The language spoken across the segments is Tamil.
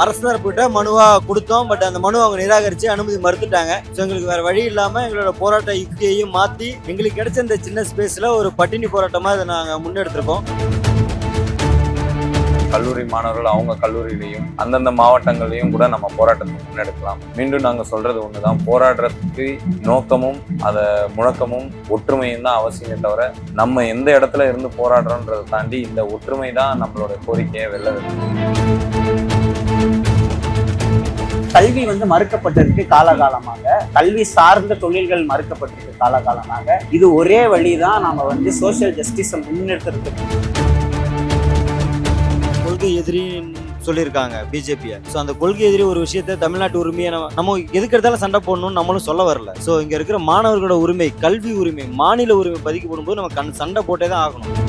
அரசு தரப்புகிட்ட மனுவாக கொடுத்தோம். பட் அந்த மனு அவங்க நிராகரித்து அனுமதி மறுத்துட்டாங்க. ஸோ எங்களுக்கு வேறு வழி இல்லாமல் எங்களோட போராட்ட யுக்தியையும் மாற்றி எங்களுக்கு கிடைச்ச இந்த சின்ன ஸ்பேஸில் ஒரு பட்டினி போராட்டமாக இதை நாங்கள் முன்னெடுத்திருக்கோம். கல்லூரி மாணவர்கள் அவங்க கல்லூரியிலையும் அந்தந்த மாவட்டங்களையும் கூட நம்ம போராட்டத்தை முன்னெடுக்கலாம். மீண்டும் நாங்கள் சொல்றது ஒண்ணுதான், போராடுறதுக்கு நோக்கமும் அதை முழக்கமும் ஒற்றுமையும் தான் அவசியமே தவிர நம்ம எந்த இடத்துல இருந்து போராடுறோன்றதை தாண்டி இந்த ஒற்றுமை தான் நம்மளோட கோரிக்கையை வெல்ல வைக்கும். கல்வி மறுக்கப்பட்டிருக்கு காலகாலமாக, கல்வி சார்ந்த தொழில்கள் மறுக்கப்பட்டிருக்கு காலகாலமாக. இது ஒரே வழிதான் நாம சோசியல் ஜஸ்டிஸை முன்னெடுத்துறதுக்கு. கொள்கை எதிரின்னு சொல்லியிருக்காங்க பிஜேபியை. ஸோ அந்த கொள்கை எதிரி ஒரு விஷயத்த தமிழ்நாட்டு உரிமையை நம்ம எதுக்கு எடுத்தாலும் சண்டை போடணும்னு நம்மளும் சொல்ல வரல. ஸோ இங்கே இருக்கிற மாணவர்களோட உரிமை, கல்வி உரிமை, மாநில உரிமை பதிக்கப்படும் போது நம்ம சண்டை போட்டே தான் ஆகணும்.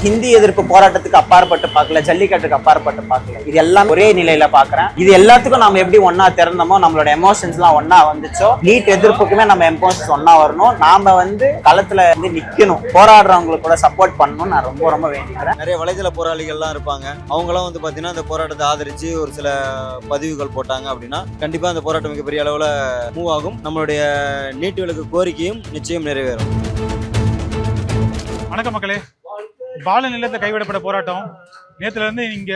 ஹிந்தி எதிர்ப்பு போராட்டத்துக்கு அப்பாற்பட்டு பார்க்கல, ஜல்லிக்கட்டுக்கு அப்பாற்பட்டு பார்க்கல, இது எல்லாம் ஒரே நிலையில பாக்குறேன். இது எல்லாத்துக்கும் நம்ம எப்படி ஒன்னா திறந்தோமோ, நம்மளோட எமோஷன்ஸ் எல்லாம் ஒன்னா வந்துச்சோ, நீட் எதிர்ப்புக்குமே நம்ம எமோஷன்ஸ் ஒன்னா வரணும். நாம களத்துல நிக்கணும், போராடுறவங்களுக்கு கூட சப்போர்ட் பண்ணணும். நான் ரொம்ப ரொம்ப வேண்டிக்கிறேன். நிறைய வலைதள போராளிகள்லாம் இருப்பாங்க. அவங்களாம் பாத்தீங்கன்னா இந்த போராட்டத்தை ஆதரிச்சு ஒரு சில பதிவுகள் போட்டாங்க அப்படின்னா கண்டிப்பா அந்த போராட்டம் மிகப்பெரிய அளவுல மூவ் ஆகும். நம்மளுடைய நீட் விலக்கு கோரிக்கையும் நிச்சயம் நிறைவேறும். வணக்கம் மக்களே. பால நிலத்தை கைவிடப்பட்ட போராட்டம் நேற்றுல இருந்து இங்க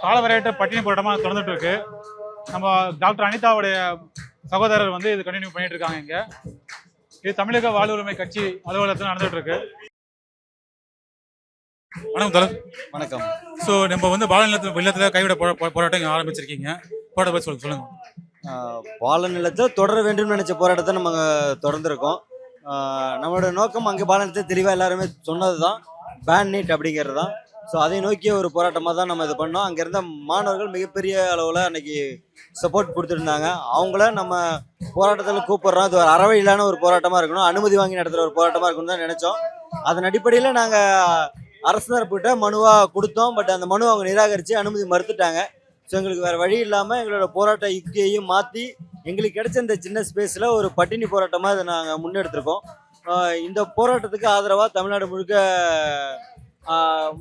காலவரையற்ற பட்டினி போராட்டமா தொடர்ந்துட்டு இருக்கு. நம்ம டாக்டர் அனிதாவுடைய சகோதரர் இது கண்டினியூ பண்ணிட்டு இருக்காங்க. இங்க இது தமிழக வாழ்வுரிமை கட்சி அலுவலகத்தில் நடந்துட்டு இருக்கு. வணக்கம் தலர். வணக்கம். ஸோ நம்ம பால நிலத்தில் கைவிட போராட்டம் இங்கே ஆரம்பிச்சிருக்கீங்க. போராட்ட பற்றி சொல்லுங்க. பால நிலத்தை தொடர வேண்டும் நினைச்ச போராட்டத்தை நம்ம தொடர்ந்துருக்கோம். நம்மளோட நோக்கம் அங்கே பால நிலத்தை தெளிவாக எல்லாருமே சொன்னது தான், பேன் நீட் அப்படிங்கிறது தான். ஸோ அதை நோக்கிய ஒரு போராட்டமாக தான் நம்ம இது பண்ணோம். அங்கே இருந்த மாணவர்கள் மிகப்பெரிய அளவில் அன்றைக்கி சப்போர்ட் கொடுத்துருந்தாங்க. அவங்கள நம்ம போராட்டத்தில் கூப்பிட்றோம். இது ஒரு அறவழியிலான ஒரு போராட்டமாக இருக்கணும், அனுமதி வாங்கி நடத்துகிற ஒரு போராட்டமாக இருக்கணும் தான் நினச்சோம். அதன் அடிப்படையில் நாங்கள் அரசு தரப்புகிட்ட மனுவாக கொடுத்தோம். பட் அந்த மனு அவங்க நிராகரித்து அனுமதி மறுத்துட்டாங்க. ஸோ எங்களுக்கு வேறு வழி இல்லாமல் எங்களோட போராட்ட யுக்தியையும் மாற்றி எங்களுக்கு கிடைச்ச இந்த சின்ன ஸ்பேஸில் ஒரு பட்டினி போராட்டமாக இதை நாங்கள் முன்னெடுத்திருக்கோம். இந்த போராட்டத்துக்கு ஆதரவாக தமிழ்நாடு முழுக்க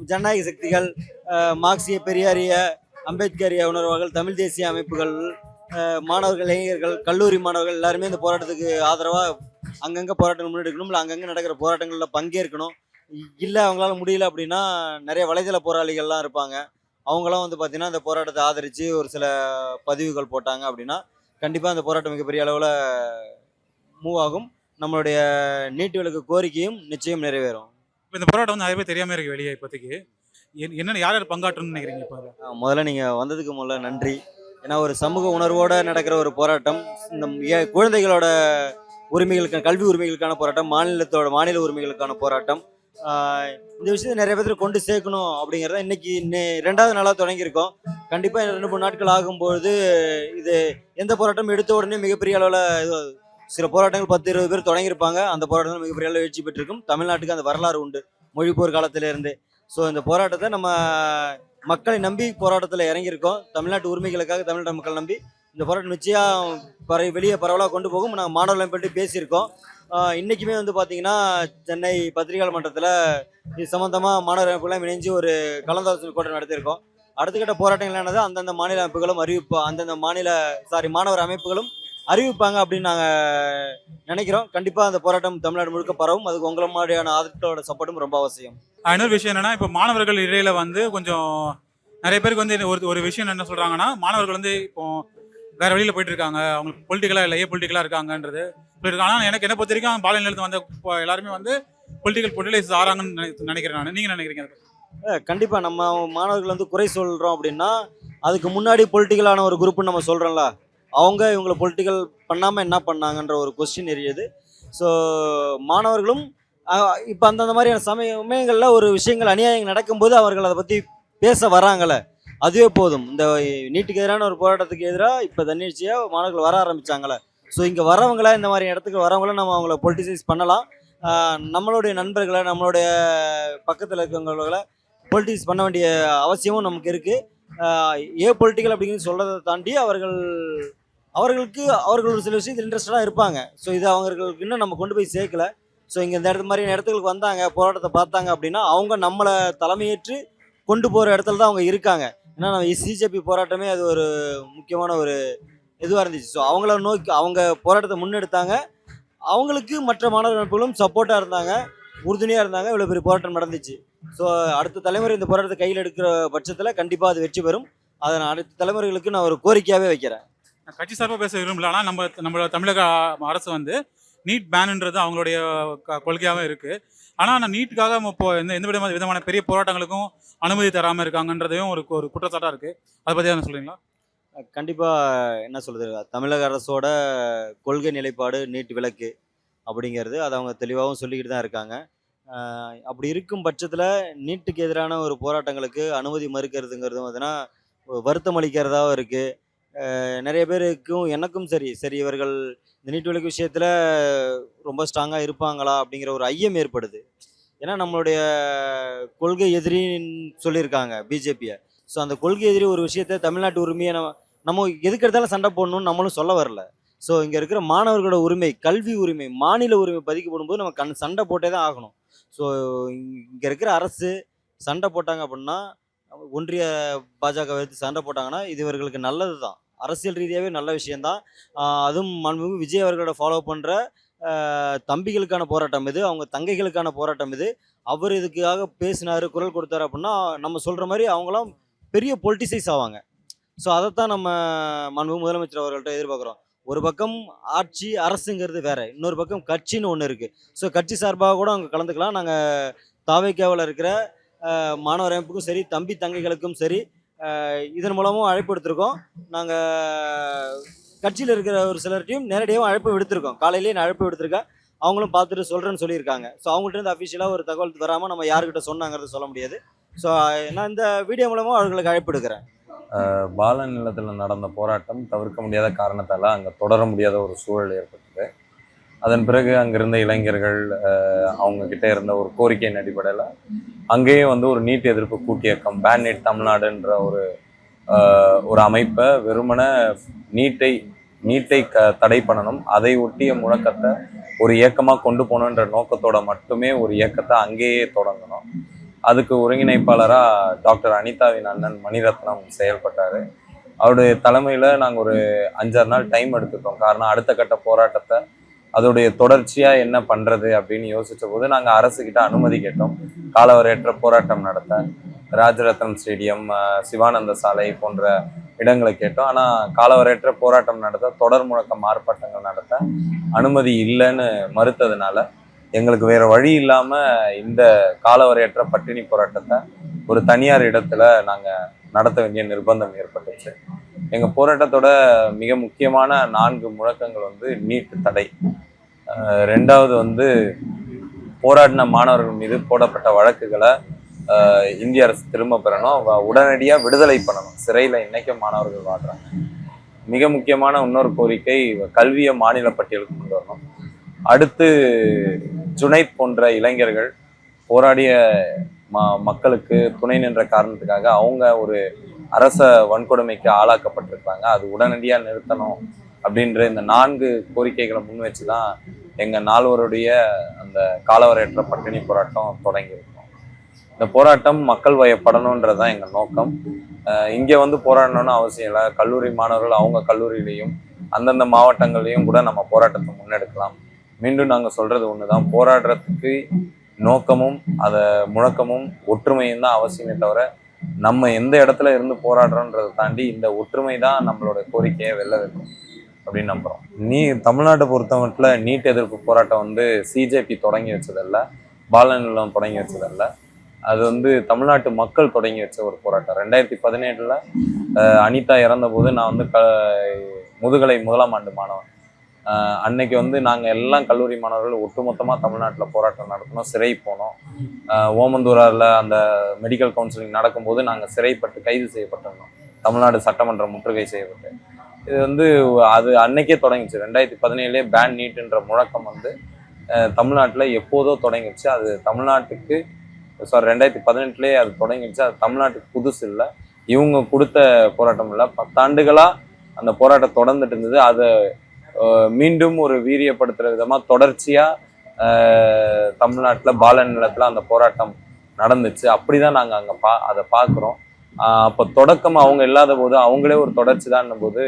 ஜனநாயக சக்திகள், மார்க்சிய பெரியாரிய அம்பேத்கரிய உணர்வுகள், தமிழ் தேசிய அமைப்புகள், மாணவர்கள், இளைஞர்கள், கல்லூரி மாணவர்கள் எல்லாருமே இந்த போராட்டத்துக்கு ஆதரவாக அங்கங்கே போராட்டங்கள் முன்னெடுக்கணும். இல்லை அங்கங்கே நடக்கிற போராட்டங்களில் பங்கேற்கணும். இல்லை அவங்களால முடியல அப்படின்னா நிறைய வலைதள போராளிகள்லாம் இருப்பாங்க. அவங்களாம் பார்த்தீங்கன்னா இந்த போராட்டத்தை ஆதரித்து ஒரு சில பதிவுகள் போட்டாங்க அப்படின்னா கண்டிப்பாக அந்த போராட்டம் மிகப்பெரிய அளவில் மூவ் ஆகும். நம்மளுடைய நீட் விலக்கு கோரிக்கையும் நிச்சயம் நிறைவேறும். இந்த போராட்டம் நிறைய பேர் தெரியாமல் இருக்கு வெளியே. இப்போதைக்கு என்னென்ன யார் யார் பங்காற்றணும்னு நினைக்கிறீங்க? இப்போ முதல்ல நீங்கள் வந்ததுக்கு முதல்ல நன்றி. ஏன்னா ஒரு சமூக உணர்வோடு நடக்கிற ஒரு போராட்டம், இந்த குழந்தைகளோட உரிமைகளுக்கான, கல்வி உரிமைகளுக்கான போராட்டம், மாநில உரிமைகளுக்கான போராட்டம். இந்த விஷயத்தை நிறைய பேருக்கு கொண்டு சேர்க்கணும் அப்படிங்கிறத இன்னைக்கு 2வது நாளாக தொடங்கியிருக்கோம். கண்டிப்பாக 2-3 நாட்கள் ஆகும்போது இது எந்த போராட்டம் எடுத்த உடனே மிகப்பெரிய அளவில் சில போராட்டங்கள் 10-20 பேர் தொடங்கியிருப்பாங்க. அந்த போராட்டங்கள் மிகப்பெரிய அளவில் எழுச்சி பெற்றிருக்கும். தமிழ்நாட்டுக்கு அந்த வரலாறு உண்டு, மொழிப்போர் காலத்திலேருந்து. ஸோ இந்த போராட்டத்தை நம்ம மக்களை நம்பி போராட்டத்தில் இறங்கியிருக்கோம். தமிழ்நாட்டு உரிமைகளுக்காக தமிழ்நாட்டு மக்கள் நம்பி இந்த போராட்டம் நிச்சயம் வெளியே பரவலாக கொண்டு போகும். நாங்கள் மாணவர்களை பற்றி பேசியிருக்கோம். இன்றைக்குமே பார்த்தீங்கன்னா சென்னை பத்திரிகையாளர் மன்றத்தில் இது சம்மந்தமாக மாணவர் அமைப்புகளாம் இணைஞ்சு ஒரு கலந்தாலோசனை கூட்டம் நடத்தியிருக்கோம். அடுத்த கட்ட போராட்டங்கள் என்னது அந்தந்த மாநில அமைப்புகளும் அந்தந்த மாணவர் அமைப்புகளும் அறிவிப்பாங்க அப்படின்னு நாங்கள் நினைக்கிறோம். கண்டிப்பாக அந்த போராட்டம் தமிழ்நாடு முழுக்க பரவும். அதுக்கு உங்களை மாதிரியான ஆதரவோட சப்போர்ட்டும் ரொம்ப அவசியம். இன்னொரு விஷயம் என்னன்னா, இப்போ மாணவர்கள் இடையில கொஞ்சம் நிறைய பேருக்கு ஒரு விஷயம் என்ன சொல்றாங்கன்னா, மாணவர்கள் இப்போ வேற வழியில் போயிட்டு இருக்காங்க, அவங்களுக்கு பொலிட்டிக்கலாக இல்லை, பொலிட்டிக்கலாக இருக்காங்கன்றது சொல்லியிருக்காங்க. ஆனால் எனக்கு என்ன பொறுத்த வரைக்கும் பால நிலையத்தில் எல்லாருமே பொலிட்டிக்கலைஸ் ஆறாங்கன்னு நினைக்கிறேன் நான். நீங்கள் நினைக்கிறீங்க? கண்டிப்பாக நம்ம மாணவர்கள் குறை சொல்கிறோம் அப்படின்னா அதுக்கு முன்னாடி பொலிட்டிக்கலான ஒரு குரூப்னு நம்ம சொல்கிறோம்ல, அவங்க இவங்களை பொலிட்டிக்கல் பண்ணாமல் என்ன பண்ணாங்கன்ற ஒரு கொஸ்டின் எரியுது. ஸோ மாணவர்களும் இப்போ அந்தந்த மாதிரியான சமயங்களில் ஒரு விஷயங்கள் அநியாயங்கள் நடக்கும்போது அவர்கள் அதை பற்றி பேச வராங்களே, அதுவே போதும். இந்த நீட்டுக்கு எதிரான ஒரு போராட்டத்துக்கு எதிராக இப்போ தன்னிச்சையாக மாணவர்கள் வர ஆரம்பித்தாங்களே. ஸோ இங்கே வரவங்கள, இந்த மாதிரி இடத்துக்கு வரவங்கள நம்ம அவங்கள பொலிட்டிசைஸ் பண்ணலாம். நம்மளுடைய நண்பர்களை, நம்மளுடைய பக்கத்தில் இருக்கிறவங்களை பொலிட்டிக்ஸ் பண்ண வேண்டிய அவசியமும் நமக்கு இருக்குது. பொலிட்டிக்கல் அப்படிங்கிறது சொல்கிறத தாண்டி அவர்களுக்கு ஒரு சில விஷயத்தில் இன்ட்ரெஸ்டடாக இருப்பாங்க. ஸோ இது அவங்களுக்கு இன்னும் நம்ம கொண்டு போய் சேர்க்கல. ஸோ இங்கே இந்த மாதிரியான இடத்துக்கு வந்தாங்க, போராட்டத்தை பார்த்தாங்க அப்படின்னா அவங்க நம்மளை தலைமையேற்று கொண்டு போகிற இடத்துல தான் அவங்க இருக்காங்க. ஏன்னா நம்ம சிஜேபி போராட்டமே அது ஒரு முக்கியமான ஒரு இதுவாக இருந்துச்சு. ஸோ அவங்கள நோக்கி அவங்க போராட்டத்தை முன்னெடுத்தாங்க. அவங்களுக்கு மற்ற மாணவர் அமைப்புகளும் சப்போர்ட்டாக இருந்தாங்க, உறுதுணையாக இருந்தாங்க. இவ்வளோ பெரிய போராட்டம் நடந்துச்சு. ஸோ அடுத்த தலைமுறை இந்த போராட்டத்தை கையில் எடுக்கிற பட்சத்தில் கண்டிப்பாக அது வெற்றி பெறும். அதை நான் அடுத்த தலைமுறைகளுக்கு நான் ஒரு கோரிக்கையாகவே வைக்கிறேன். நான் கட்சி சார்பாக பேச விரும்பல. ஆனால் நம்மளோட தமிழக அரசு வந்து நீட் பேனுன்றது அவங்களுடைய கொள்கையாகவே இருக்குது. ஆனால் நான் நீட்டுக்காக இப்போ எந்த விதமான பெரிய போராட்டங்களுக்கும் அனுமதி தராமல் இருக்காங்கன்றதையும் ஒரு ஒரு குற்றச்சாட்டாக இருக்குது. அதை பற்றி என்ன சொல்கிறீங்களா? கண்டிப்பாக என்ன சொல்கிறது, தமிழக அரசோட கொள்கை நிலைப்பாடு நீட் விலக்கு அப்படிங்கிறது அதை அவங்க தெளிவாகவும் சொல்லிக்கிட்டு தான் இருக்காங்க. அப்படி இருக்கும் பட்சத்தில் நீட்டுக்கு எதிரான ஒரு போராட்டங்களுக்கு அனுமதி மறுக்கிறதுங்கிறதும் பார்த்தீங்கன்னா வருத்தம் அளிக்கிறதாகவும் இருக்குது. நிறைய பேருக்கும் எனக்கும் சரி இவர்கள் இந்த நீட் விலக்கு விஷயத்தில் ரொம்ப ஸ்ட்ராங்காக இருப்பாங்களா அப்படிங்கிற ஒரு ஐயம் ஏற்படுது. ஏன்னா நம்மளுடைய கொள்கை எதிரின்னு சொல்லியிருக்காங்க பிஜேபியை. ஸோ அந்த கொள்கை எதிரி ஒரு விஷயத்த தமிழ்நாட்டு உரிமையை நம்ம எதுக்கு எடுத்தாலும் சண்டை போடணும்னு நம்மளும் சொல்ல வரல. ஸோ இங்கே இருக்கிற மாணவர்களோட உரிமை, கல்வி உரிமை, மாநில உரிமை பதிக்கப்படும் போது நம்ம சண்டை போட்டே தான் ஆகணும். ஸோ இங்கே இருக்கிற அரசு சண்டை போட்டாங்க அப்படின்னா, ஒன்றிய பாஜக எடுத்து சண்டை போட்டாங்கன்னா இது இவர்களுக்கு நல்லது தான், அரசியல் ரீதியாகவே நல்ல விஷயந்தான். அதுவும் மாண்புமிகு விஜய் அவர்களோட ஃபாலோ பண்ணுற தம்பிகளுக்கான போராட்டம் இது, அவங்க தங்கைகளுக்கான போராட்டம் இது. அவர் இதுக்காக பேசினார், குரல் கொடுத்தாரு அப்படின்னா நம்ம சொல்கிற மாதிரி அவங்களாம் பெரிய பொலிட்டிசைஸ் ஆவாங்க. ஸோ அதைத்தான் நம்ம மாண்புமிகு முதலமைச்சர் அவர்கள்ட்ட எதிர்பார்க்குறோம். ஒரு பக்கம் ஆட்சி அரசுங்கிறது வேற, இன்னொரு பக்கம் கட்சின்னு ஒன்று இருக்குது. ஸோ கட்சி சார்பாக கூட அவங்க கலந்துக்கலாம். நாங்கள் தாவேக்காவில் இருக்கிற மாணவர் அமைப்புக்கும் சரி, தம்பி தங்கைகளுக்கும் சரி, இதன் மூலமும் அழைப்பு எடுத்திருக்கோம். நாங்கள் கட்சியில் இருக்கிற ஒரு சிலர்ட்டையும் நேரடியாகவும் அழைப்பு விடுத்திருக்கோம். காலையிலேயே நான் அழைப்பு விடுத்திருக்கேன், அவங்களும் பார்த்துட்டு சொல்கிறேன்னு சொல்லியிருக்காங்க. ஸோ அவங்கள்ட்ட இருந்து அஃபிஷியலாக ஒரு தகவல் வராமல் நம்ம யாருக்கிட்ட சொன்னாங்கிறது சொல்ல முடியாது. ஸோ நான் இந்த வீடியோ மூலமாக அவர்களுக்கு அழைப்பு எடுக்கிறேன். பாலன் நிலத்தில் நடந்த போராட்டம் தவிர்க்க முடியாத காரணத்தால் அங்கே தொடர முடியாத ஒரு சூழல் ஏற்பட்டது. அதன் பிறகு அங்கிருந்த இளைஞர்கள் அவங்க கிட்ட இருந்த ஒரு கோரிக்கையின் அடிப்படையில் அங்கேயும் வந்து ஒரு நீட் எதிர்ப்பு கூட்டியக்கம், பேன் நீட் தமிழ்நாடுன்ற ஒரு அமைப்பை வெறுமன நீட்டை தடை பண்ணணும், அதை ஒட்டிய முழக்கத்தை ஒரு இயக்கமாக கொண்டு போகணுன்ற நோக்கத்தோட மட்டுமே ஒரு இயக்கத்தை அங்கேயே தொடங்கணும். அதுக்கு ஒருங்கிணைப்பாளராக டாக்டர் அனிதாவின் அண்ணன் மணிரத்னம் செயல்பட்டார். அவருடைய தலைமையில் நாங்கள் ஒரு 5-6 நாள் டைம் எடுத்துட்டோம். காரணம், அடுத்த கட்ட போராட்டத்தை அதோடைய தொடர்ச்சியாக என்ன பண்ணுறது அப்படின்னு யோசித்த போது நாங்கள் அரசுக்கிட்ட அனுமதி கேட்டோம். காலவரையற்ற போராட்டம் நடத்த ராஜரத்னம் ஸ்டேடியம், சிவானந்த சாலை போன்ற இடங்களை கேட்டோம். ஆனால் காலவரையற்ற போராட்டம் நடத்த, தொடர் முழக்கம் ஆர்ப்பாட்டங்கள் நடத்த அனுமதி இல்லைன்னு மறுத்ததுனால எங்களுக்கு வேறு வழி இல்லாமல் இந்த காலவரையற்ற பட்டினி போராட்டத்தை ஒரு தனியார் இடத்துல நாங்கள் நடத்த வேண்டிய நிர்பந்தம் ஏற்பட்டுச்சு. எங்கள் போராட்டத்தோட மிக முக்கியமான 4 முழக்கங்கள் வந்து நீட் தடை, 2வது வந்து போராடின மாணவர்கள் மீது போடப்பட்ட வழக்குகளை இந்திய அரசு திரும்ப பெறணும், உடனடியாக விடுதலை பண்ணணும், சிறையில் இன்னைக்கும் மாணவர்கள் வாழ்றாங்க. மிக முக்கியமான இன்னொரு கோரிக்கை, கல்வியை மாநில பட்டியலுக்கு கொண்டு வரணும். அடுத்து ஜுனைத் போன்ற இளைஞர்கள் போராடிய மக்களுக்கு துணை நின்ற காரணத்துக்காக அவங்க ஒரு அரச வன்கொடுமைக்கு ஆளாக்கப்பட்டிருக்காங்க, அது உடனடியாக நிறுத்தணும் அப்படின்ற இந்த 4 கோரிக்கைகளை முன் வச்சு தான் எங்கள் 4வருடைய அந்த காலவரையற்ற பட்டினி போராட்டம் தொடங்கியிருக்கோம். இந்த போராட்டம் மக்கள் வயப்படணுன்றது தான் எங்கள் நோக்கம். இங்கே வந்து போராடணும்னு அவசியம் இல்லை. கல்லூரி மாணவர்கள் அவங்க கல்லூரியிலையும் அந்தந்த மாவட்டங்கள்லையும் கூட நம்ம போராட்டத்தை முன்னெடுக்கலாம். மீண்டும் நாங்கள் சொல்கிறது ஒன்று தான், போராடுறதுக்கு நோக்கமும் அதை முழக்கமும் ஒற்றுமையும் தான் அவசியமே தவிர நம்ம எந்த இடத்துல இருந்து போராடுறோன்றதை தாண்டி இந்த ஒற்றுமை தான் நம்மளோட கோரிக்கையை வெல்ல வைக்கும் அப்படின்னு நம்புகிறோம். தமிழ்நாட்டை பொறுத்த மட்டும் நீட் எதிர்ப்பு போராட்டம் வந்து சிஜேபி தொடங்கி வச்சதல்ல, பாலநிலம் தொடங்கி வச்சதல்ல, அது வந்து தமிழ்நாட்டு மக்கள் தொடங்கி வச்ச ஒரு போராட்டம். 2017 அனிதா இறந்த போது நான் வந்து முதுகலை 1ஆம் ஆண்டு மாணவன். அன்னைக்கு வந்து நாங்கள் எல்லாம் கல்லூரி மாணவர்கள் ஒட்டுமொத்தமாக தமிழ்நாட்டில் போராட்டம் நடத்தினோம், சிறை போனோம். ஓமந்தூராரில் அந்த மெடிக்கல் கவுன்சிலிங் நடக்கும்போது நாங்கள் சிறைப்பட்டு கைது செய்யப்பட்டிருந்தோம், தமிழ்நாடு சட்டமன்றம் முற்றுகை செய்யப்பட்டு. இது வந்து அது அன்னைக்கே தொடங்கிச்சு. 2017 பேன் நீட்டுன்ற முழக்கம் வந்து தமிழ்நாட்டில் எப்போதோ தொடங்கிடுச்சு. அது தமிழ்நாட்டுக்கு 2018 அது தொடங்கிடுச்சு. அது தமிழ்நாட்டுக்கு புதுசு இல்லை, இவங்க கொடுத்த போராட்டம் இல்லை. 10 ஆண்டுகளாக அந்த போராட்டம் தொடர்ந்துட்டு இருந்தது. அதை மீண்டும் ஒரு வீரியப்படுத்துகிற விதமாக தொடர்ச்சியாக தமிழ்நாட்டில் பாலன் நிலத்தில் அந்த போராட்டம் நடந்துச்சு. அப்படி தான் நாங்கள் அங்கே அதை பார்க்குறோம். அப்போ தொடக்கம் அவங்க இல்லாத போது அவங்களே ஒரு தொடர்ச்சி தான் போது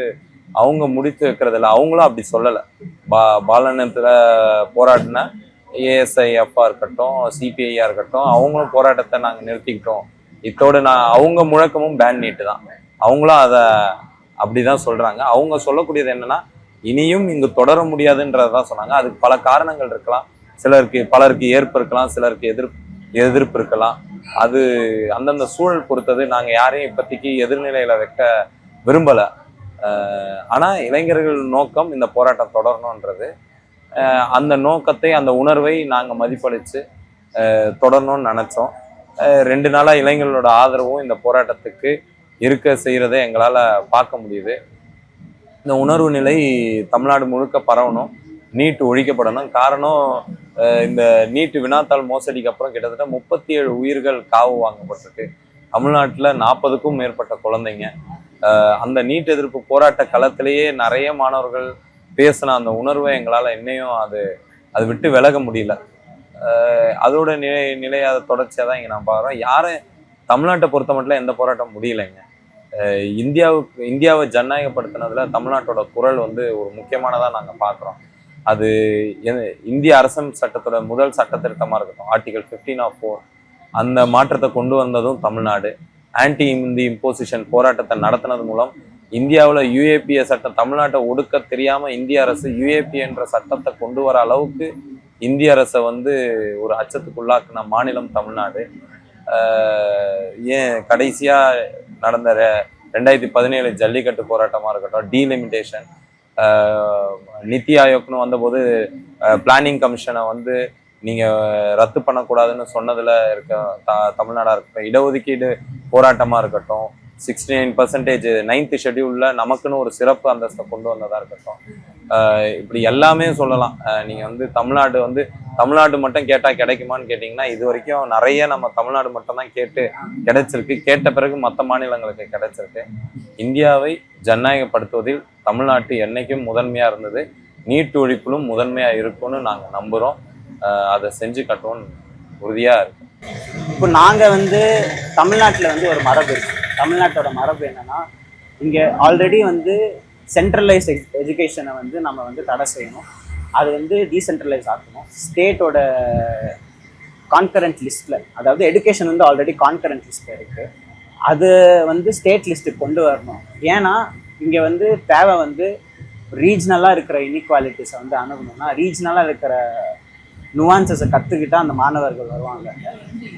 அவங்க முடித்து வைக்கிறதில்ல. அவங்களும் அப்படி சொல்லலை. பாலனத்தில் போராடின ஏஎஸ்ஐஎஃப்ஆ இருக்கட்டும், சிபிஐயா இருக்கட்டும், அவங்களும் போராட்டத்தை நாங்கள் நிறுத்திக்கிட்டோம், இத்தோடு அவங்க முழக்கமும் பேன் நீட்டு தான். அவங்களும் அதை அப்படிதான் சொல்றாங்க. அவங்க சொல்லக்கூடியது என்னன்னா, இனியும் இங்கு தொடர முடியாதுன்றதான் சொன்னாங்க. அதுக்கு பல காரணங்கள் இருக்கலாம். பலருக்கு ஏற்பு இருக்கலாம், சிலருக்கு எதிர்ப்பு இருக்கலாம். அது அந்தந்த சூழல் பொறுத்தது. நாங்க யாரையும் இப்போதைக்கு எதிர்நிலையில வைக்க விரும்பல. ஆனா இளைஞர்கள் நோக்கம் இந்த போராட்டம் தொடரணும்ன்றது. அந்த நோக்கத்தை, அந்த உணர்வை நாங்க மதிப்பளிச்சு தொடரணும்னு நினைச்சோம். 2 நாளா இளைஞர்களோட ஆதரவும் இந்த போராட்டத்துக்கு இருக்க செய்யறதை எங்களால பார்க்க முடியுது. இந்த உணர்வு நிலை தமிழ்நாடு முழுக்க பரவணும், நீட் ஒழிக்கப்படணும். காரணம், இந்த நீட் வினாத்தாள் மோசடிக்கு அப்புறம் கிட்டத்தட்ட 37 உயிர்கள் காவு வாங்கப்பட்டிருக்கு. தமிழ்நாட்டில் 40க்கும் மேற்பட்ட குழந்தைங்க. அந்த நீட் எதிர்ப்பு போராட்ட களத்திலேயே நிறைய மாணவர்கள் பேசின அந்த உணர்வை எங்களால் இன்னையும் அது விட்டு விலக முடியல. அதோட நிலையாத தொடர்ச்சியாக தான் இங்கே நான் பார்க்குறோம். யாரும் தமிழ்நாட்டை பொறுத்த மட்டும் எந்த போராட்டம் முடியலைங்க. இந்தியாவை ஜனநாயகப்படுத்தினதுல தமிழ்நாட்டோட குரல் ஒரு முக்கியமானதாக நாங்கள் பார்க்குறோம். அது இந்திய அரசியல் சட்டத்தோட முதல் சட்ட திருத்தமாக இருக்கட்டும், ஆர்டிகல் 15 அந்த மாற்றத்தை கொண்டு வந்ததும் தமிழ்நாடு. ஆன்டி இந்தி இம்போசிஷன் போராட்டத்தை நடத்தினது மூலம் இந்தியாவில் யுஏபிஏ சட்டம், தமிழ்நாட்டை ஒடுக்க தெரியாமல் இந்திய அரசு யுஏபிஏ என்ற சட்டத்தை கொண்டு வர அளவுக்கு இந்திய அரசை ஒரு அச்சத்துக்குள்ளாக்குன மாநிலம் தமிழ்நாடு. ஏன் கடைசியாக நடந்த 2017 ஜல்லிக்கட்டு போராட்டமாக இருக்கட்டும், டீலிமிட்டேஷன், நித்தி ஆயோக்னு வந்தபோது பிளானிங் கமிஷனை நீங்கள் ரத்து பண்ணக்கூடாதுன்னு சொன்னதில் இருக்க தமிழ்நாடாக இருக்கட்டும், இடஒதுக்கீடு போராட்டமாக இருக்கட்டும், 69% 9th ஷெட்யூலில் நமக்குன்னு ஒரு சிறப்பு அந்தஸ்தை கொண்டு வந்ததாக இருக்கட்டும், இப்படி எல்லாமே சொல்லலாம். நீங்கள் தமிழ்நாடு மட்டும் கேட்டால் கிடைக்குமான்னு கேட்டிங்கன்னா, இது வரைக்கும் நிறைய நம்ம தமிழ்நாடு மட்டும் தான் கிடைச்சிருக்கு. கேட்ட பிறகு மற்ற மாநிலங்களுக்கு கிடைச்சிருக்கு. இந்தியாவை ஜனநாயகப்படுத்துவதில் தமிழ்நாட்டு என்னைக்கும் முதன்மையாக இருந்தது. நீட் ஒழிப்பிலும் முதன்மையாக இருக்கும்னு நாங்கள் நம்புகிறோம். அதை செஞ்சு கட்டுவோம்னு உறுதியாக இருக்கு. இப்போ நாங்கள் தமிழ்நாட்டில் ஒரு மரபு இருக்கு. தமிழ்நாட்டோட மரபு என்னன்னா, இங்கே ஆல்ரெடி சென்ட்ரலைஸ் எஜுகேஷனை நம்ம தடை செய்யணும். அது டீசென்ட்ரலைஸ் ஆக்கணும். ஸ்டேட்டோட கான்கரண்ட் லிஸ்ட்டில், அதாவது எடுகேஷன் ஆல்ரெடி கான்கரண்ட் லிஸ்ட்டில் இருக்குது. அது ஸ்டேட் லிஸ்ட்டுக்கு கொண்டு வரணும். ஏன்னா இங்கே தேவை ரீஜனலாக இருக்கிற இன்இக்வாலிட்டிஸை அணுகணும்னா, ரீஜனலாக இருக்கிற நுவான்சஸை கற்றுக்கிட்டா அந்த மாணவர்கள் வருவாங்க.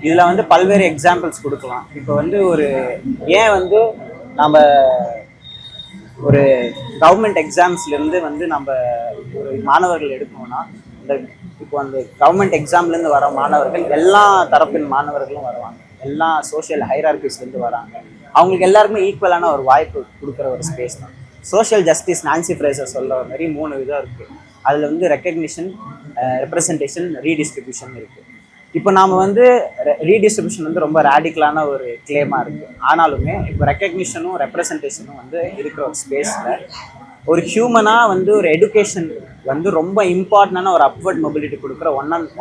இதில் பல்வேறு எக்ஸாம்பிள்ஸ் கொடுக்கலாம். இப்போ ஏன் நம்ம ஒரு கவர்மெண்ட் எக்ஸாம்ஸ்லேருந்து நம்ம ஒரு மாணவர்கள் எடுக்கணும்னா, இப்போ அந்த கவர்மெண்ட் எக்ஸாம்லேருந்து வர மாணவர்கள் எல்லா தரப்பின் மாணவர்களும் வருவாங்க. எல்லா சோஷியல் ஹைரார்கிஸ்லேருந்து வராங்க. அவங்களுக்கு எல்லாருக்குமே ஈக்குவலான ஒரு வாய்ப்பு கொடுக்குற ஒரு ஸ்பேஸ் தான். சோஷியல் ஜஸ்டிஸ் நான்சி ஃப்ரேசர் சொல்கிற மாதிரி 3 விதம் இருக்குது. அதில் ரெக்கக்னிஷன், ரெப்ரசன்டேஷன், ரீடிஸ்ட்ரிபியூஷன் இருக்குது. இப்போ நாம் ரீடிஸ்ட்ரிபியூஷன் ரொம்ப ரேடிக்கலான ஒரு கிளைமாக இருக்குது. ஆனாலுமே இப்போ ரெக்கக்னிஷனும் ரெப்ரசன்டேஷனும் இருக்கிற ஒரு ஸ்பேஸில் ஒரு ஹியூமனாக ஒரு எஜுகேஷன் ரொம்ப இம்பார்ட்டண்டான ஒரு அப்வர்ட் மொபிலிட்டி கொடுக்குற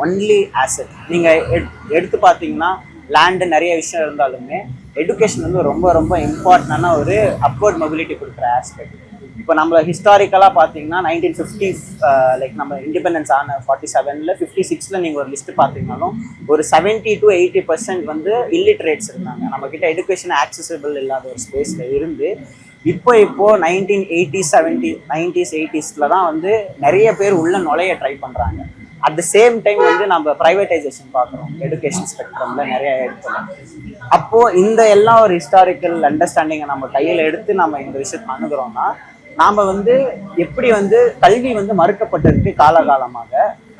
ஒன்லி ஆசெட். நீங்கள் எடுத்து பார்த்தீங்கன்னா, லேண்டு நிறைய விஷயம் இருந்தாலுமே எஜுகேஷன் ரொம்ப ரொம்ப இம்பார்ட்டண்டான ஒரு அப்வர்ட் மொபிலிட்டி கொடுக்குற ஆஸ்பெக்ட். இப்போ நம்ம ஹிஸ்டாரிக்கலாக பார்த்தீங்கன்னா 1950s, லைக் நம்ம இண்டிபெண்டன்ஸ் ஆன 47ல் 56ல் நீங்கள் ஒரு லிஸ்ட்டு பார்த்தீங்கன்னாலும் ஒரு 70 to 80% இல்லிட்ரேட்ஸ் இருந்தாங்க. நம்மக்கிட்ட எஜுகேஷன் ஆக்சசிபிள் இல்லாத ஒரு ஸ்பேஸில் இருந்து இப்போ 1980s 70s 90s 80sல தான் நிறைய பேர் உள்ள நுழைய ட்ரை பண்ணுறாங்க. அட் த சேம் டைம் நம்ம ப்ரைவேட்டைசேஷன் பார்க்குறோம் எஜுகேஷன் ஸ்பெக்ட்ரமில் நிறைய இடத்துல. அப்போது இந்த எல்லாம் ஒரு ஹிஸ்டாரிக்கல் அண்டர்ஸ்டாண்டிங்கை நம்ம கையில் எடுத்து நம்ம இந்த விஷயத்தை அணுகிறோம்னா, நாம் எப்படி கல்வி மறுக்கப்பட்டிருக்கு காலகாலமாக,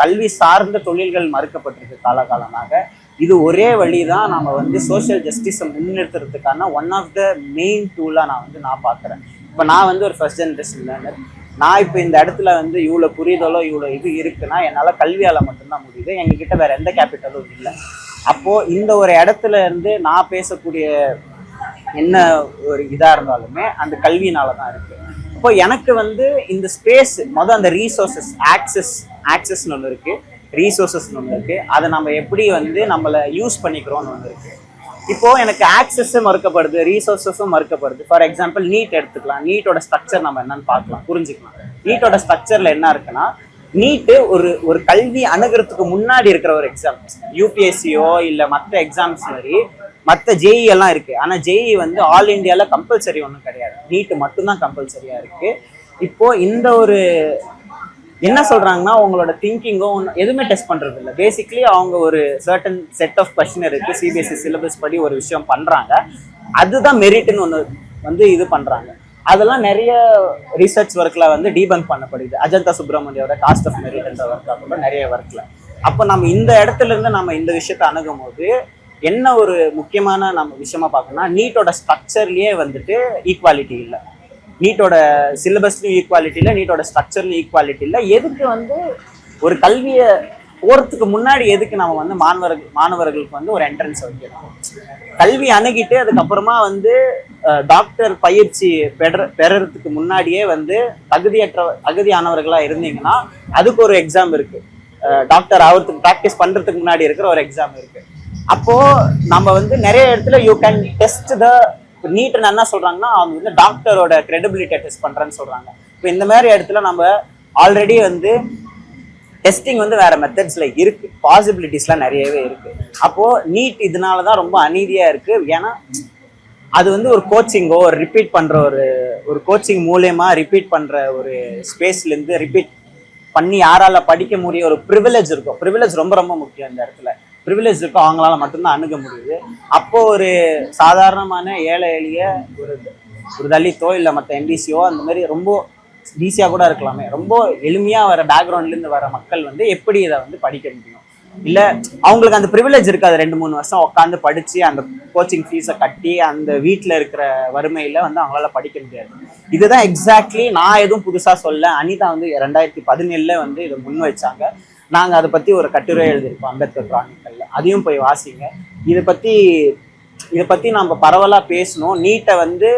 கல்வி சார்ந்த தொழில்கள் மறுக்கப்பட்டிருக்கு காலகாலமாக. இது ஒரே வழி தான் நம்ம சோஷியல் ஜஸ்டிஸை முன்னிறுத்துறதுக்கான ஒன் ஆஃப் த மெயின் டூலாக நான் பார்க்குறேன். இப்போ நான் ஒரு ஃபர்ஸ்ட் ஜென்ரேஷன் லேர்னர். நான் இப்போ இந்த இடத்துல இவ்வளோ புரிதலோ இவ்வளோ இது இருக்குன்னா என்னால் கல்வியால் மட்டும்தான் முடியுது. எங்ககிட்ட வேறு எந்த கேபிட்டலும் இல்லை. அப்போது இந்த ஒரு இடத்துல இருந்து நான் பேசக்கூடிய என்ன ஒரு இதாக இருந்தாலுமே அந்த கல்வியினால தான் இருக்குது. இப்போ எனக்கு இந்த ஸ்பேஸ் அந்த ரீசோர்ஸஸ் ஆக்சஸ்ன்னு ஒன்று இருக்குது, ரீசோர்ஸஸ்ன்னு ஒன்று இருக்குது. அதை நம்ம எப்படி நம்மளை யூஸ் பண்ணிக்கிறோன்னு ஒன்று இருக்குது. இப்போ எனக்கு ஆக்சஸும் மறுக்கப்படுது, ரீசோர்ஸஸும் மறுக்கப்படுது. ஃபார் எக்ஸாம்பிள் நீட் எடுத்துக்கலாம். நீட்டோட ஸ்ட்ரக்சர் நம்ம என்னன்னு பார்க்கலாம், புரிஞ்சுக்கலாம். நீட்டோட ஸ்ட்ரக்சர்ல என்ன இருக்குன்னா, நீட்டு ஒரு கல்வி அணுகிறதுக்கு முன்னாடி இருக்கிற ஒரு எக்ஸாம். யூபிஎஸ்சியோ இல்லை மற்ற எக்ஸாம்ஸ் மாதிரி மற்ற ஜேஇ எல்லாம் இருக்கு. ஆனால் ஜேஇ வந்து ஆல் இண்டியாவில் கம்பல்சரி ஒன்றும் கிடையாது, நீட்டு மட்டும்தான் கம்பல்சரியா இருக்கு. இப்போ இந்த ஒரு என்ன சொல்றாங்கன்னா, உங்களோட திங்கிங்கோ எதுவுமே டெஸ்ட் பண்றது இல்லை. பேசிக்லி அவங்க ஒரு சர்டன் செட் ஆஃப் கொஸ்டின் இருக்கு, சிபிஎஸ்சி சிலபஸ் படி ஒரு விஷயம் பண்றாங்க, அதுதான் மெரிட்னு ஒன்று வந்து இது பண்றாங்க. அதெல்லாம் நிறைய ரிசர்ச் ஒர்க்ல வந்து டீபங்க் பண்ணப்படுது. அஜந்தா சுப்ரமணியோட காஸ்ட் ஆஃப் மெரிட்ன்ற ஒர்க்ல கூட நிறைய ஒர்க்ல. அப்போ நம்ம இந்த இடத்துல இருந்து நம்ம இந்த விஷயத்த அணுகும் போது என்ன ஒரு முக்கியமான நம்ம விஷயமா பார்க்கணும்னா, நீட்டோட ஸ்ட்ரக்சர்லயே வந்துட்டு ஈக்குவாலிட்டி இல்லை, நீட்டோட சிலபஸ்லையும் ஈக்குவாலிட்டி இல்லை, நீட்டோட ஸ்ட்ரக்சர்லையும் ஈக்குவாலிட்டி இல்லை. எதுக்கு வந்து ஒரு கல்வியை போகிறதுக்கு முன்னாடி எதுக்கு நம்ம வந்து மாணவர்களுக்கு வந்து ஒரு என்ட்ரன்ஸ் வைக்கணும்? கல்வி அணுகிட்டு அதுக்கப்புறமா வந்து டாக்டர் பயிற்சி பெறறதுக்கு முன்னாடியே வந்து தகுதியானவர்களா இருந்தீங்கன்னா அதுக்கு ஒரு எக்ஸாம் இருக்கு. டாக்டர் ஆகிறதுக்கு ப்ராக்டிஸ் பண்றதுக்கு முன்னாடி இருக்கிற ஒரு எக்ஸாம் இருக்கு. அப்போ நம்ம வந்து நிறைய இடத்துல you can test the need. என்ன சொல்றாங்கன்னா, அவங்க வந்து டாக்டரோட கிரெடிபிலிட்டியை டெஸ்ட் பண்றேன்னு சொல்றாங்க. இப்போ இந்த மாதிரி இடத்துல நம்ம ஆல்ரெடி வந்து டெஸ்டிங் வந்து வேற மெத்தட்ஸ்ல இருக்கு, பாசிபிலிட்டிஸ்லாம் நிறையவே இருக்கு. அப்போ நீட் இதனாலதான் ரொம்ப அநீதியா இருக்கு. ஏன்னா அது வந்து ஒரு கோச்சிங்கோ ஒரு ரிப்பீட் பண்ற ஒரு கோச்சிங் மூலயமா ரிப்பீட் பண்ற ஒரு ஸ்பேஸ்ல இருந்து ரிப்பீட் பண்ணி யாரால படிக்க முடியும் ஒரு ப்ரிவிலேஜ் இருக்கும். ப்ரிவிலேஜ் ரொம்ப ரொம்ப முக்கியம் இந்த இடத்துல. ப்ரிவிலேஜ் இருக்கும், அவங்களால மட்டும்தான் அணுக முடியுது. அப்போ ஒரு சாதாரணமான ஏழை எளிய ஒரு தலித்தோ இல்லை மற்ற என்டிசியோ அந்த மாதிரி ரொம்ப ஈஸியாக கூட இருக்கலாமே, ரொம்ப எளிமையாக வர பேக்ரவுண்ட்லேருந்து வர மக்கள் வந்து எப்படி இதை வந்து படிக்க முடியும்? இல்லை அவங்களுக்கு அந்த ப்ரிவிலேஜ் இருக்காது. 2-3 வருஷம் உட்காந்து படித்து அந்த கோச்சிங் ஃபீஸை கட்டி அந்த வீட்டில் இருக்கிற வறுமையில் வந்து அவங்களால படிக்க முடியாது. இதுதான் எக்ஸாக்ட்லி நான் எதுவும் புதுசாக சொல்ல, அனிதா வந்து 2017 வந்து இதை முன் வச்சாங்க. நாங்கள் அதை பற்றி ஒரு கட்டுரை எழுதியிருக்கோம் அம்பேத்கர் கிரானிக்கல்ல, அதையும் போய் வாசிங்க. இதை பற்றி நம்ம பரவலாக பேசணும். நீட்டை வந்து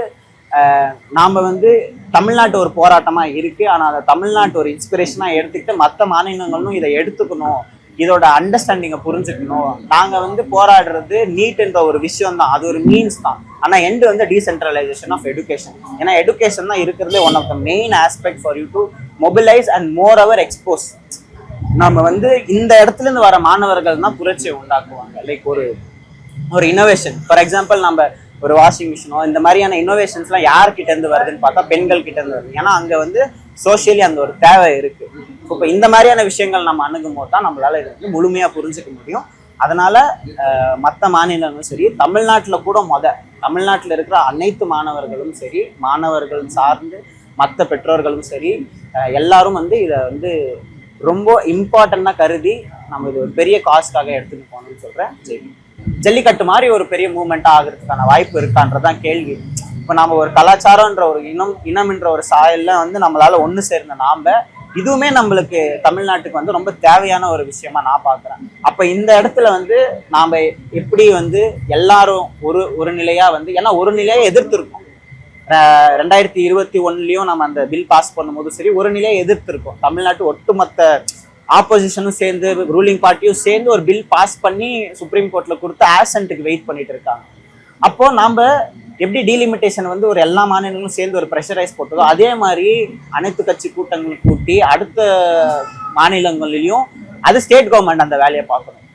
நாம் வந்து தமிழ்நாட்டு ஒரு போராட்டமாக இருக்குது, ஆனால் அதை தமிழ்நாட்டு ஒரு இன்ஸ்பிரேஷனாக எடுத்துக்கிட்டு மற்ற மாநிலங்களும் இதை எடுத்துக்கணும், இதோட அண்டர்ஸ்டாண்டிங்கை புரிஞ்சுக்கணும். நாங்கள் வந்து போராடுறது நீட்ன்ற ஒரு விஷயம் தான், அது ஒரு மீன்ஸ் தான். ஆனால் எண்டு வந்து டீசென்ட்ரலைசேஷன் ஆஃப் எடுகேஷன். ஏன்னா எடுகேஷன் தான் இருக்கிறதுலே one of the main aspect for you to mobilise and more our expose. நம்ம வந்து இந்த இடத்துல இருந்து வர மாணவர்கள் தான் புரட்சியை உண்டாக்குவாங்க. லைக் ஒரு இனோவேஷன். ஃபார் எக்ஸாம்பிள் நம்ம ஒரு வாஷிங் மிஷினோ இந்த மாதிரியான இன்னோவேஷன்ஸ்லாம் யார்கிட்ட இருந்து வருதுன்னு பார்த்தா பெண்கள் கிட்ட இருந்து வருது. ஏன்னா அங்கே வந்து சோஷியலி அந்த ஒரு தேவை இருக்கு. இப்போ இந்த மாதிரியான விஷயங்கள் நம்ம அணுகும் போது தான் நம்மளால இதை வந்து முழுமையாக புரிஞ்சுக்க முடியும். அதனால மற்ற மாநிலங்களும் சரி, தமிழ்நாட்டில் கூட தமிழ்நாட்டில் இருக்கிற அனைத்து மாணவர்களும் சரி, மாணவர்கள் சார்ந்து மற்ற பெற்றோர்களும் சரி, எல்லாரும் வந்து இதை வந்து ரொம்ப இம்பார்ட்டண்டாக கருதி நம்ம இது ஒரு பெரிய காஸ்டாக எடுத்துட்டு போகணும்னு சொல்கிறேன். ஜல்லிக்கட்டு மாதிரி ஒரு பெரிய மூவ்மெண்ட்டாக ஆகிறதுக்கான வாய்ப்பு இருக்கான்றதான் கேள்வி. இப்போ நம்ம ஒரு கலாச்சாரம்ன்ற ஒரு இனம்ன்ற ஒரு சாயல்ல வந்து நம்மளால ஒன்று சேர்ந்த இதுவுமே நம்மளுக்கு தமிழ்நாட்டுக்கு வந்து ரொம்ப தேவையான ஒரு விஷயமா நான் பார்க்குறேன். அப்போ இந்த இடத்துல வந்து நாம் எப்படி வந்து எல்லாரும் ஒரு நிலையாக வந்து, ஏன்னா ஒரு நிலையை எதிர்த்துருக்கோம். 2021 நம்ம அந்த பில் பாஸ் பண்ணும்போது சரி, ஒரு நிலையை எதிர்த்திருக்கோம். தமிழ்நாட்டு ஒட்டுமொத்த ஆப்போசிஷனும் சேர்ந்து ரூலிங் பார்ட்டியும் சேர்ந்து ஒரு பில் பாஸ் பண்ணி சுப்ரீம் கோர்ட்ல கொடுத்து ஆசன்ட்டுக்கு வெயிட் பண்ணிட்டு இருக்காங்க. அப்போ நாம எப்படி டீலிமிட்டேஷன் வந்து ஒரு எல்லா மாநிலங்களும் சேர்ந்து ஒரு ப்ரெஷரைஸ் போட்டதோ அதே மாதிரி அனைத்து கட்சி கூட்டங்கள் கூட்டி அடுத்த மாநிலங்களிலையும் அது ஸ்டேட் கவர்மெண்ட் அந்த வேலையை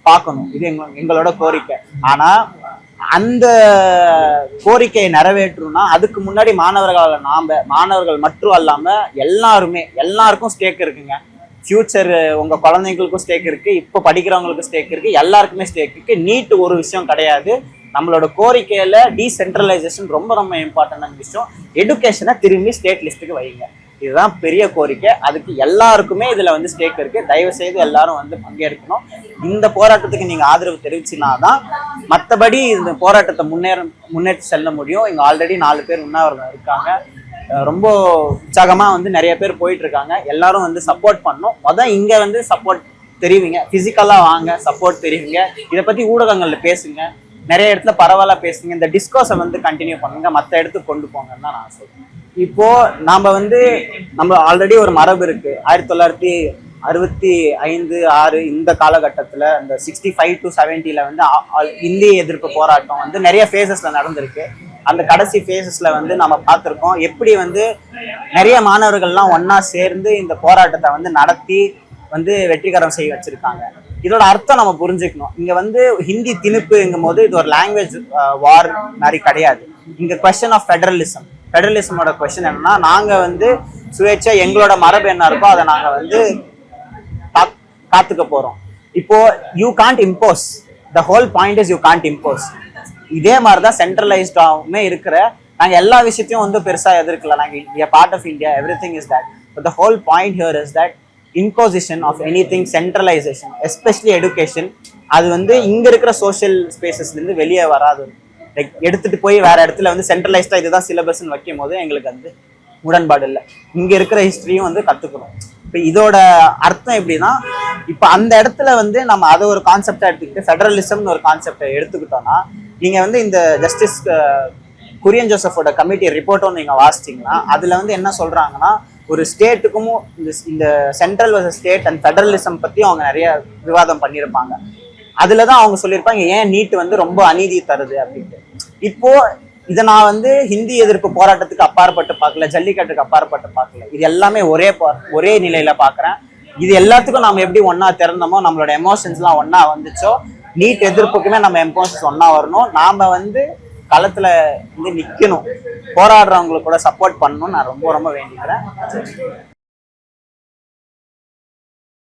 பார்க்கணும். இது எங்களோட கோரிக்கை. ஆனா அந்த கோரிக்கையை நிறைவேற்றணும்னா அதுக்கு முன்னாடி மாணவர்கள் மட்டும் அல்லாம எல்லாருக்கும் ஸ்டேக் இருக்குங்க. ஃபியூச்சர் உங்க குழந்தைங்களுக்கும் ஸ்டேக் இருக்கு, இப்போ படிக்கிறவங்களுக்கும் ஸ்டேக் இருக்கு, எல்லாருக்குமே ஸ்டேக் இருக்கு. நீட் ஒரு விஷயம் கிடையாது. நம்மளோட கோரிக்கையில டீசென்ட்ரலைசேஷன் ரொம்ப ரொம்ப இம்பார்ட்டன்டான விஷயம். எடுகேஷனை திரும்பி ஸ்டேட் லிஸ்ட்டுக்கு வைங்க, இதுதான் பெரிய கோரிக்கை. அதுக்கு எல்லாருக்குமே இதுல வந்து ஸ்டேக் இருக்கு. தயவு செய்து எல்லாரும் வந்து பங்கேற்கணும். இந்த போராட்டத்துக்கு நீங்க ஆதரவு தெரிவிச்சினாதான் மற்றபடி இந்த போராட்டத்தை முன்னேற்றி செல்ல முடியும். இங்க ஆல்ரெடி 4 பேர் உண்ணாவிரதம் இருக்காங்க. ரொம்ப உற்சாகமா வந்து நிறைய பேர் போயிட்டு இருக்காங்க. எல்லாரும் வந்து சப்போர்ட் பண்ணணும். இங்க வந்து சப்போர்ட் தெரிவிங்க, பிசிக்கலா வாங்க, சப்போர்ட் தெரிவிங்க. இதை பத்தி ஊடகங்கள்ல பேசுங்க, நிறைய இடத்துல பரவாயில்ல பேசுங்க. இந்த டிஸ்கோஸை வந்து கண்டினியூ பண்ணுங்க, மற்ற இடத்துக்கு கொண்டு போங்கன்னு தான் நான் சொல்றேன். இப்போ நம்ம ஆல்ரெடி ஒரு மரபு இருக்கு. 1900 65, 6 இந்த காலகட்டத்தில் இந்த 65 to 70 வந்து இந்திய எதிர்ப்பு போராட்டம் வந்து நிறைய ஃபேஸஸ்ல நடந்திருக்கு. அந்த கடைசி ஃபேஸஸ்ல வந்து நம்ம பார்த்துருக்கோம் எப்படி வந்து நிறைய மாணவர்கள்லாம் ஒண்ணா சேர்ந்து இந்த போராட்டத்தை வந்து நடத்தி வந்து வெற்றிகரம் செய்ய வச்சிருக்காங்க. இதோட அர்த்தம் நம்ம புரிஞ்சுக்கணும். இங்க வந்து ஹிந்தி திணிப்புங்கும் போது இது ஒரு லாங்குவேஜ் வார் மாதிரி கிடையாது. இங்க கொஸ்டின் ஆஃப் ஃபெடரலிசமோட கொஸ்டின் என்னன்னா, நாங்க வந்து சுயேட்சை எங்களோட மரபு என்ன இருக்கோ அதை நாங்க வந்து காத்துக்க போறோம். இப்போ you can't impose, the whole point is you can't impose. இதே மாதிரிதான் சென்ட்ரலைஸ்டாவுமே இருக்கிற நாங்க எல்லா விஷயத்தையும் வந்து பெருசா எதிர்க்கல. நாங்க part of India, everything is that. But the whole point here is that imposition of anything, centralization, especially education, அது வந்து இங்க இருக்கிற சோஷியல் ஸ்பேசஸ்ல இருந்து வெளியே வராது. லைக் எடுத்துட்டு போய் வேற இடத்துல வந்து சென்ட்ரலைஸ்டா இதுதான் சிலபஸ்ன்னு வைக்கும் போது எங்களுக்கு வந்து உடன்பாடு இல்லை. இங்க இருக்கிற ஹிஸ்டரியும் வந்து கத்துக்கணும். இப்போ இதோட அர்த்தம் எப்படின்னா, இப்போ அந்த இடத்துல வந்து நம்ம அதை ஒரு கான்செப்டா எடுத்துக்கிட்டு ஃபெடரலிசம்னு ஒரு கான்செப்டை எடுத்துக்கிட்டோம்னா, நீங்க வந்து இந்த ஜஸ்டிஸ் குரியன் ஜோசஃபோட கமிட்டி ரிப்போர்ட்டும் நீங்க வாசிச்சிங்கன்னா அதுல வந்து என்ன சொல்றாங்கன்னா, ஒரு ஸ்டேட்டுக்கும் இந்த central versus state and federalism பத்தி அவங்க நிறைய விவாதம் பண்ணியிருப்பாங்க. அதுலதான் அவங்க சொல்லியிருப்பாங்க ஏன் நீட் வந்து ரொம்ப அநீதி தருது அப்படின்ட்டு. இப்போ இதை நான் வந்து ஹிந்தி எதிர்ப்பு போராட்டத்துக்கு அப்பாற்பட்டு பார்க்கல, ஜல்லிக்கட்டுக்கு அப்பாற்பட்டு பார்க்கல. இது எல்லாமே ஒரே நிலையில பாக்குறேன். இது எல்லாத்துக்கும் நம்ம எப்படி ஒன்னா திறந்தோமோ, நம்மளோட எமோஷன்ஸ்லாம் ஒன்னா வந்துச்சோ, நீட் எதிர்ப்புக்குமே நம்ம எமோஷன்ஸ் ஒன்னா வரணும். நாம வந்து களத்துல வந்து நிக்கணும், போராடுறவங்களுக்கு கூட சப்போர்ட் பண்ணணும்னு நான் ரொம்ப வேண்டிக்கிறேன்.